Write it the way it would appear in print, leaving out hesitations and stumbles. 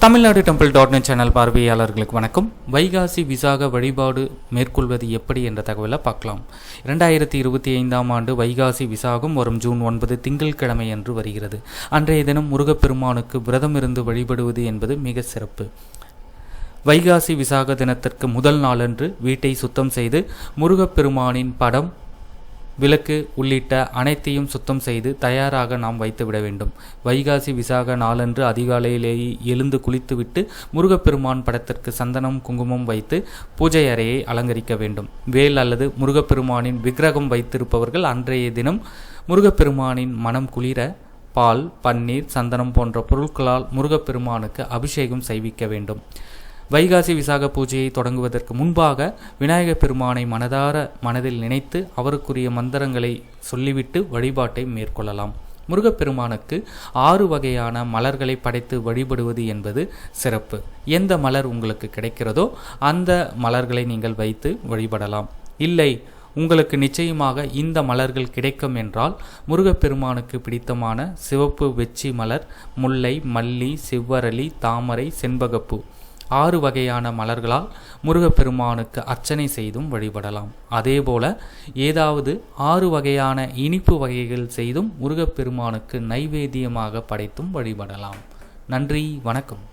Tamil Nadu டெம்பிள்.net channel பார்வையாளர்களுக்கு வணக்கம். வைகாசி விசாக வழிபாடு மேற்கொள்வது எப்படி என்ற தகவலை பார்க்கலாம். 2025ஆம் ஆண்டு வைகாசி விசாகம் வரும் ஜூன் 9 திங்கட்கிழமை அன்று வருகிறது. அன்றைய தினம் முருகப்பெருமானுக்கு விரதம் இருந்து வழிபடுவது என்பது மிக சிறப்பு. வைகாசி விசாக தினத்திற்கு முதல் நாளன்று வீட்டை சுத்தம் செய்து முருகப்பெருமானின் படம், விளக்கு உள்ளிட்ட அனைத்தையும் சுத்தம் செய்து தயாராக நாம் வைத்துவிட வேண்டும். வைகாசி விசாக நாளன்று அதிகாலையிலேயே எழுந்து குளித்துவிட்டு முருகப்பெருமான் படத்திற்கு சந்தனம் குங்குமம் வைத்து பூஜை அறையை அலங்கரிக்க வேண்டும். வேல் அல்லது முருகப்பெருமானின் விக்கிரகம் வைத்திருப்பவர்கள் அன்றைய தினம் முருகப்பெருமானின் மனம் குளிர பால், பன்னீர், சந்தனம் போன்ற பொருட்களால் முருகப்பெருமானுக்கு அபிஷேகம் செய்விக்க வேண்டும். வைகாசி விசாக பூஜையை தொடங்குவதற்கு முன்பாக விநாயகப் பெருமானை மனதில் நினைத்து அவருக்குரிய மந்திரங்களை சொல்லிவிட்டு வழிபாட்டை மேற்கொள்ளலாம். முருகப்பெருமானுக்கு 6 வகையான மலர்களை படைத்து வழிபடுவது என்பது சிறப்பு. எந்த மலர் உங்களுக்கு கிடைக்கிறதோ அந்த மலர்களை நீங்கள் வைத்து வழிபடலாம். இல்லை, உங்களுக்கு நிச்சயமாக இந்த மலர்கள் கிடைக்கும் என்றால் முருகப்பெருமானுக்கு பிடித்தமான சிவப்பு வெச்சி மலர், முல்லை, மல்லி, செவ்வரளி, தாமரை, செண்பகப்பூ 6 வகையான மலர்களால் முருகப்பெருமானுக்கு அர்ச்சனை செய்தும் வழிபடலாம். அதேபோல ஏதாவது 6 வகையான இனிப்பு வகைகள் செய்தும் முருகப்பெருமானுக்கு நைவேத்தியமாக படைத்தும் வழிபடலாம். நன்றி, வணக்கம்.